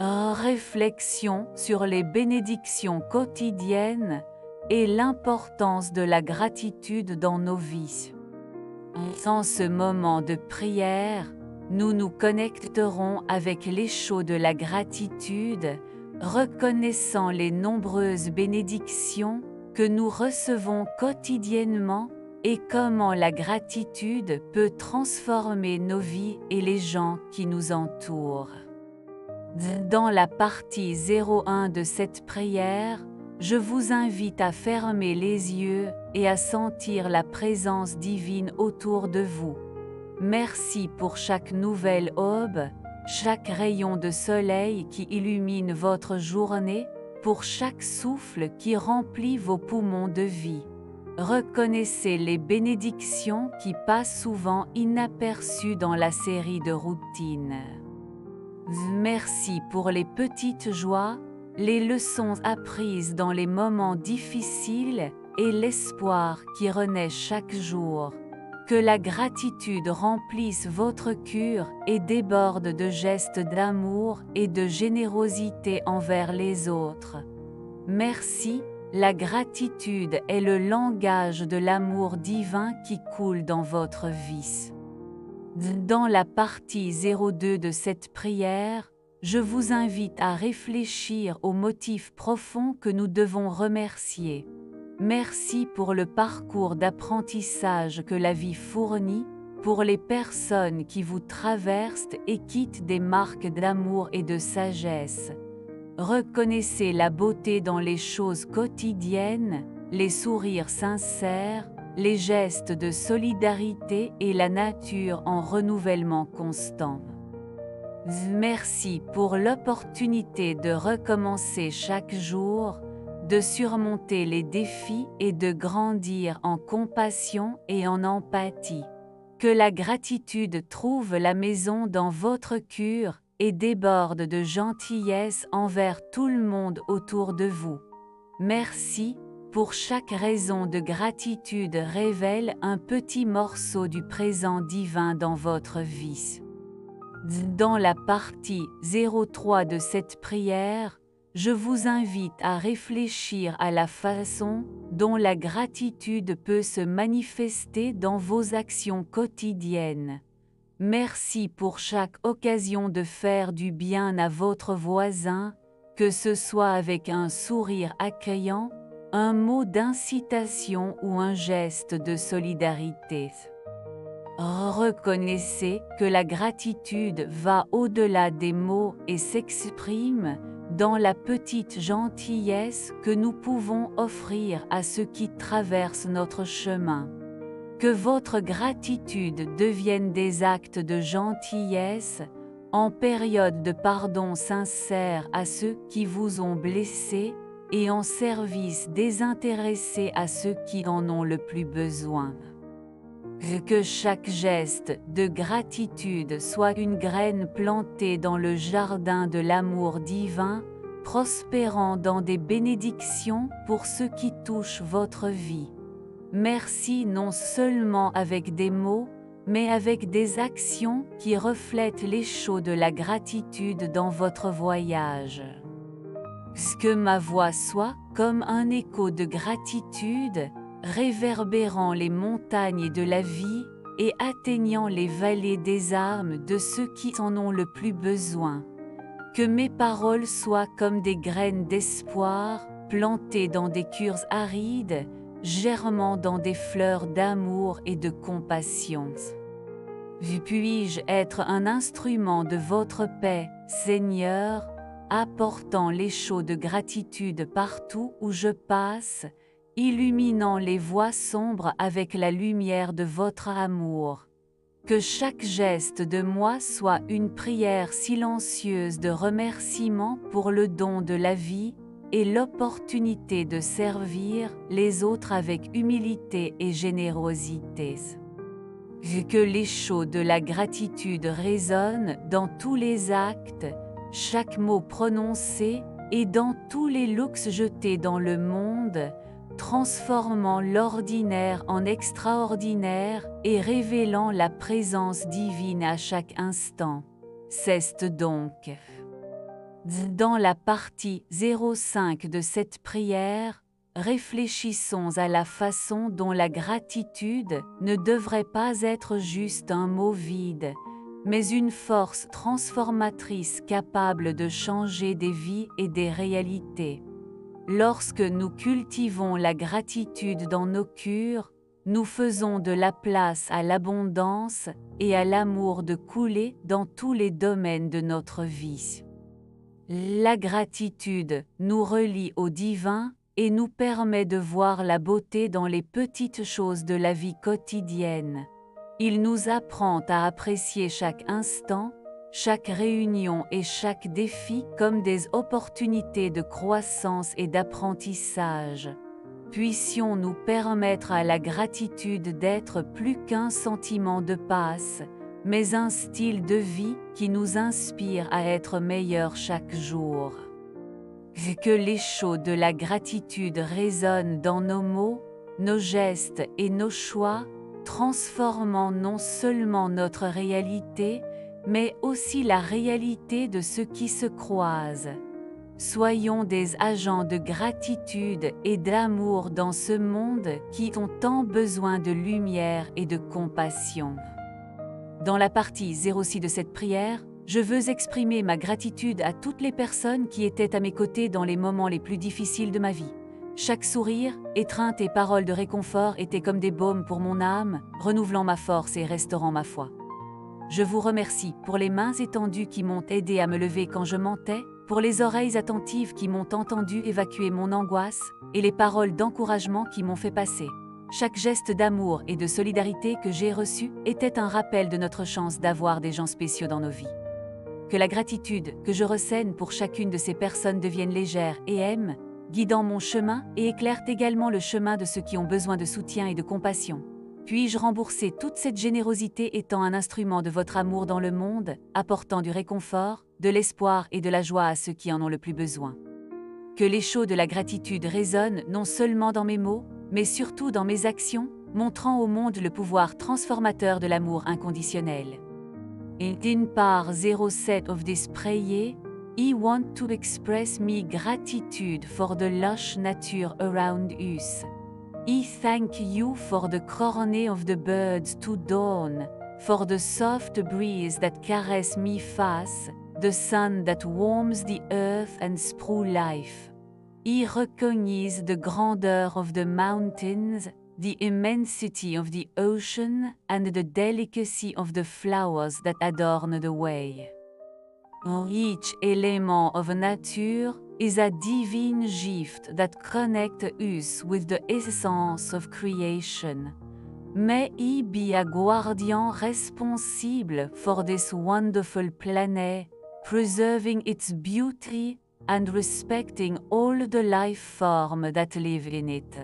Réflexion sur les bénédictions quotidiennes et l'importance de la gratitude dans nos vies. Dans ce moment de prière, nous nous connecterons avec l'écho de la gratitude, reconnaissant les nombreuses bénédictions que nous recevons quotidiennement et comment la gratitude peut transformer nos vies et les gens qui nous entourent. Dans la partie 01 de cette prière, je vous invite à fermer les yeux et à sentir la présence divine autour de vous. Merci pour chaque nouvelle aube, chaque rayon de soleil qui illumine votre journée, pour chaque souffle qui remplit vos poumons de vie. Reconnaissez les bénédictions qui passent souvent inaperçues dans la série de routines. Merci pour les petites joies, les leçons apprises dans les moments difficiles et l'espoir qui renaît chaque jour. Que la gratitude remplisse votre cœur et déborde de gestes d'amour et de générosité envers les autres. Merci, la gratitude est le langage de l'amour divin qui coule dans votre vie. Dans la partie 02 de cette prière, je vous invite à réfléchir aux motifs profonds que nous devons remercier. Merci pour le parcours d'apprentissage que la vie fournit, pour les personnes qui vous traversent et quittent des marques d'amour et de sagesse. Reconnaissez la beauté dans les choses quotidiennes, les sourires sincères, les gestes de solidarité et la nature en renouvellement constant. Merci pour l'opportunité de recommencer chaque jour, de surmonter les défis et de grandir en compassion et en empathie. Que la gratitude trouve la maison dans votre cœur et déborde de gentillesse envers tout le monde autour de vous. Merci, pour chaque raison de gratitude révèle un petit morceau du présent divin dans votre vie. Dans la partie 03 de cette prière, je vous invite à réfléchir à la façon dont la gratitude peut se manifester dans vos actions quotidiennes. Merci pour chaque occasion de faire du bien à votre voisin, que ce soit avec un sourire accueillant, un mot d'incitation ou un geste de solidarité. Reconnaissez que la gratitude va au-delà des mots et s'exprime dans la petite gentillesse que nous pouvons offrir à ceux qui traversent notre chemin. Que votre gratitude devienne des actes de gentillesse, en période de pardon sincère à ceux qui vous ont blessé, et en service désintéressé à ceux qui en ont le plus besoin. Que chaque geste de gratitude soit une graine plantée dans le jardin de l'amour divin, prospérant dans des bénédictions pour ceux qui touchent votre vie. Merci non seulement avec des mots, mais avec des actions qui reflètent l'écho de la gratitude dans votre voyage. Que ma voix soit comme un écho de gratitude, réverbérant les montagnes de la vie et atteignant les vallées des âmes de ceux qui en ont le plus besoin. Que mes paroles soient comme des graines d'espoir, plantées dans des cœurs arides, germant dans des fleurs d'amour et de compassion. Puis-je être un instrument de votre paix, Seigneur, apportant l'écho de gratitude partout où je passe, illuminant les voies sombres avec la lumière de votre amour. Que chaque geste de moi soit une prière silencieuse de remerciement pour le don de la vie et l'opportunité de servir les autres avec humilité et générosité. Que l'écho de la gratitude résonne dans tous les actes, chaque mot prononcé et dans tous les looks jetés dans le monde, transformant l'ordinaire en extraordinaire et révélant la présence divine à chaque instant. C'est donc. Dans la partie 05 de cette prière, réfléchissons à la façon dont la gratitude ne devrait pas être juste un mot vide, mais une force transformatrice capable de changer des vies et des réalités. Lorsque nous cultivons la gratitude dans nos cœurs, nous faisons de la place à l'abondance et à l'amour de couler dans tous les domaines de notre vie. La gratitude nous relie au divin et nous permet de voir la beauté dans les petites choses de la vie quotidienne. Il nous apprend à apprécier chaque instant, chaque réunion et chaque défi comme des opportunités de croissance et d'apprentissage. Puissions-nous permettre à la gratitude d'être plus qu'un sentiment de passe, mais un style de vie qui nous inspire à être meilleurs chaque jour. Que l'écho de la gratitude résonne dans nos mots, nos gestes et nos choix, transformant non seulement notre réalité, mais aussi la réalité de ceux qui se croisent. Soyons des agents de gratitude et d'amour dans ce monde qui ont tant besoin de lumière et de compassion. Dans la partie 06 de cette prière, je veux exprimer ma gratitude à toutes les personnes qui étaient à mes côtés dans les moments les plus difficiles de ma vie. Chaque sourire, étreinte et parole de réconfort étaient comme des baumes pour mon âme, renouvelant ma force et restaurant ma foi. Je vous remercie pour les mains étendues qui m'ont aidé à me lever quand je mentais, pour les oreilles attentives qui m'ont entendu évacuer mon angoisse, et les paroles d'encouragement qui m'ont fait passer. Chaque geste d'amour et de solidarité que j'ai reçu était un rappel de notre chance d'avoir des gens spéciaux dans nos vies. Que la gratitude que je ressène pour chacune de ces personnes devienne légère et aime, guidant mon chemin et éclaire également le chemin de ceux qui ont besoin de soutien et de compassion. Puis-je rembourser toute cette générosité étant un instrument de votre amour dans le monde, apportant du réconfort, de l'espoir et de la joie à ceux qui en ont le plus besoin. Que l'écho de la gratitude résonne non seulement dans mes mots, mais surtout dans mes actions, montrant au monde le pouvoir transformateur de l'amour inconditionnel. Et in part 07 of this prayer, I want to express my gratitude for the lush nature around us. I thank you for the coronet of the birds to dawn, for the soft breeze that caress me face, the sun that warms the earth and sprout life. I recognize the grandeur of the mountains, the immensity of the ocean, and the delicacy of the flowers that adorn the way. Each element of nature is a divine gift that connects us with the essence of creation. May I be a guardian responsible for this wonderful planet, preserving its beauty and respecting all the life forms that live in it.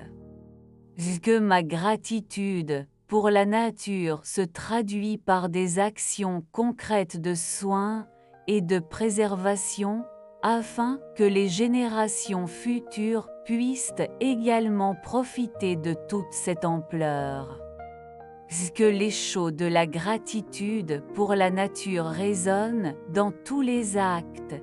Que ma gratitude pour la nature se traduit par des actions concrètes de soins et de préservation, afin que les générations futures puissent également profiter de toute cette ampleur. Que l'écho de la gratitude pour la nature résonne dans tous les actes,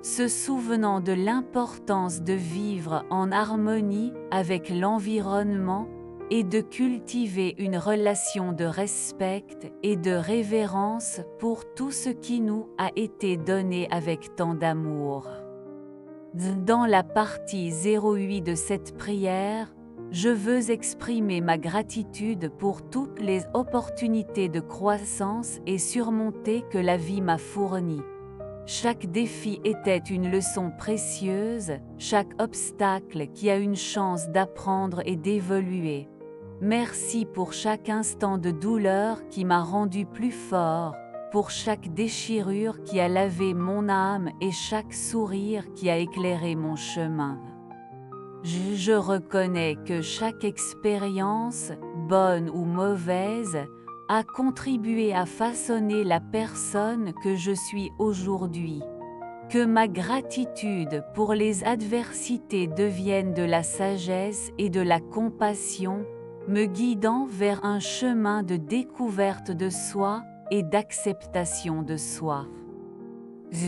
se souvenant de l'importance de vivre en harmonie avec l'environnement et de cultiver une relation de respect et de révérence pour tout ce qui nous a été donné avec tant d'amour. Dans la partie 08 de cette prière, je veux exprimer ma gratitude pour toutes les opportunités de croissance et surmontée que la vie m'a fournies. Chaque défi était une leçon précieuse, chaque obstacle qui a une chance d'apprendre et d'évoluer. Merci pour chaque instant de douleur qui m'a rendu plus fort, pour chaque déchirure qui a lavé mon âme et chaque sourire qui a éclairé mon chemin. Je reconnais que chaque expérience, bonne ou mauvaise, a contribué à façonner la personne que je suis aujourd'hui. Que ma gratitude pour les adversités devienne de la sagesse et de la compassion, me guidant vers un chemin de découverte de soi et d'acceptation de soi.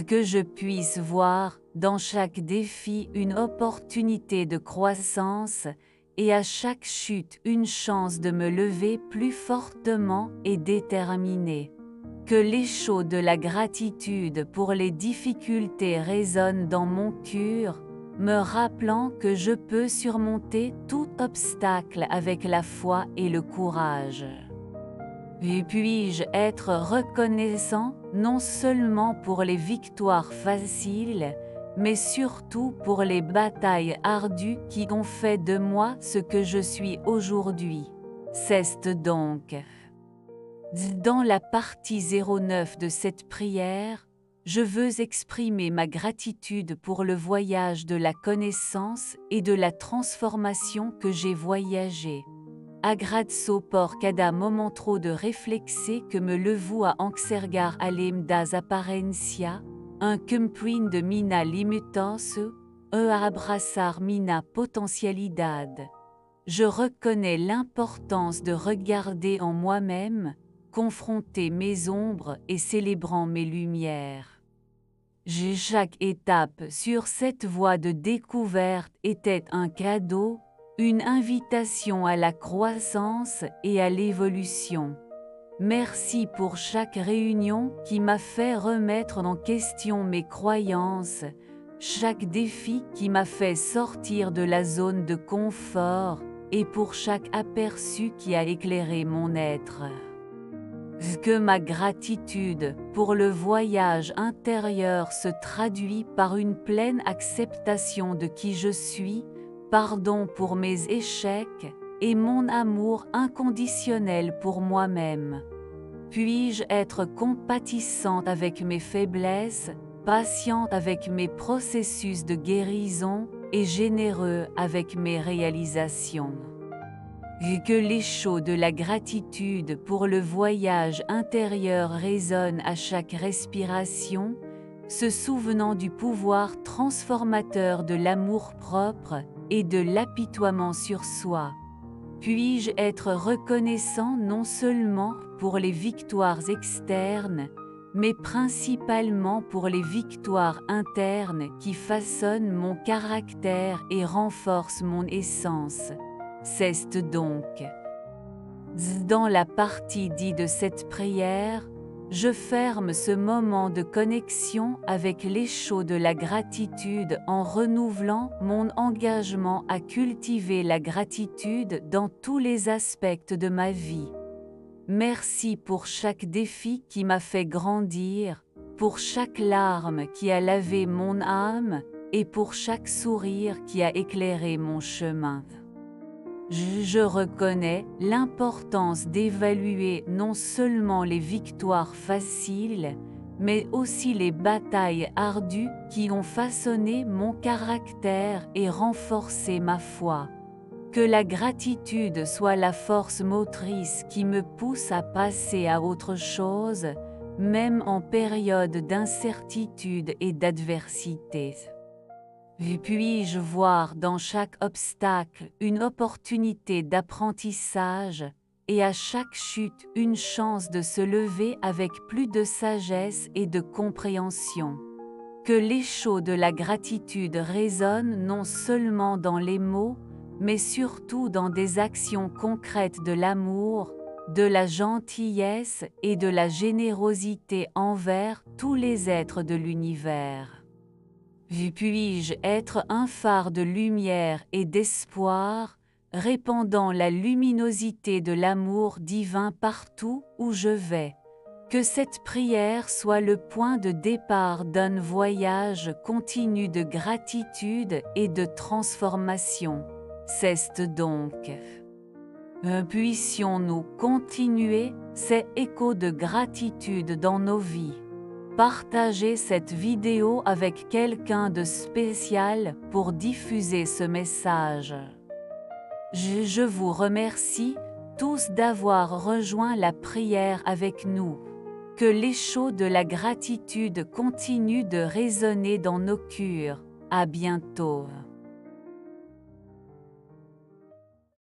Que je puisse voir, dans chaque défi, une opportunité de croissance, et à chaque chute une chance de me lever plus fortement et déterminé. Que l'écho de la gratitude pour les difficultés résonne dans mon cœur, me rappelant que je peux surmonter tout obstacle avec la foi et le courage. Et puis-je être reconnaissant non seulement pour les victoires faciles, mais surtout pour les batailles ardues qui ont fait de moi ce que je suis aujourd'hui. C'est donc. Dans la partie 09 de cette prière, je veux exprimer ma gratitude pour le voyage de la connaissance et de la transformation que j'ai voyagé. Agradso por cada momento de réflexer que me levo a enxergar além das aparência, cumprindo de mina limitança, a abraçar mina potentialidade. Je reconnais l'importance de regarder en moi-même, confronter mes ombres et célébrant mes lumières. Chaque étape sur cette voie de découverte était un cadeau, une invitation à la croissance et à l'évolution. Merci pour chaque réunion qui m'a fait remettre en question mes croyances, chaque défi qui m'a fait sortir de la zone de confort, et pour chaque aperçu qui a éclairé mon être. Que ma gratitude pour le voyage intérieur se traduit par une pleine acceptation de qui je suis, pardon pour mes échecs, et mon amour inconditionnel pour moi-même. Puis-je être compatissante avec mes faiblesses, patiente avec mes processus de guérison, et généreux avec mes réalisations. Que l'écho de la gratitude pour le voyage intérieur résonne à chaque respiration, se souvenant du pouvoir transformateur de l'amour-propre et de l'apitoiement sur soi. Puis-je être reconnaissant non seulement pour les victoires externes, mais principalement pour les victoires internes qui façonnent mon caractère et renforcent mon essence. C'est donc. Dans la partie dite de cette prière, je ferme ce moment de connexion avec l'écho de la gratitude en renouvelant mon engagement à cultiver la gratitude dans tous les aspects de ma vie. Merci pour chaque défi qui m'a fait grandir, pour chaque larme qui a lavé mon âme, et pour chaque sourire qui a éclairé mon chemin. Je reconnais l'importance d'évaluer non seulement les victoires faciles, mais aussi les batailles ardues qui ont façonné mon caractère et renforcé ma foi. Que la gratitude soit la force motrice qui me pousse à passer à autre chose, même en période d'incertitude et d'adversité. Puis-je voir dans chaque obstacle une opportunité d'apprentissage, et à chaque chute une chance de se lever avec plus de sagesse et de compréhension. Que l'écho de la gratitude résonne non seulement dans les mots, mais surtout dans des actions concrètes de l'amour, de la gentillesse et de la générosité envers tous les êtres de l'univers. Puis-je être un phare de lumière et d'espoir, répandant la luminosité de l'amour divin partout où je vais. Que cette prière soit le point de départ d'un voyage continu de gratitude et de transformation. C'est donc. Puissions-nous continuer ces échos de gratitude dans nos vies. Partagez cette vidéo avec quelqu'un de spécial pour diffuser ce message. Je vous remercie tous d'avoir rejoint la prière avec nous. Que l'écho de la gratitude continue de résonner dans nos cœurs. À bientôt.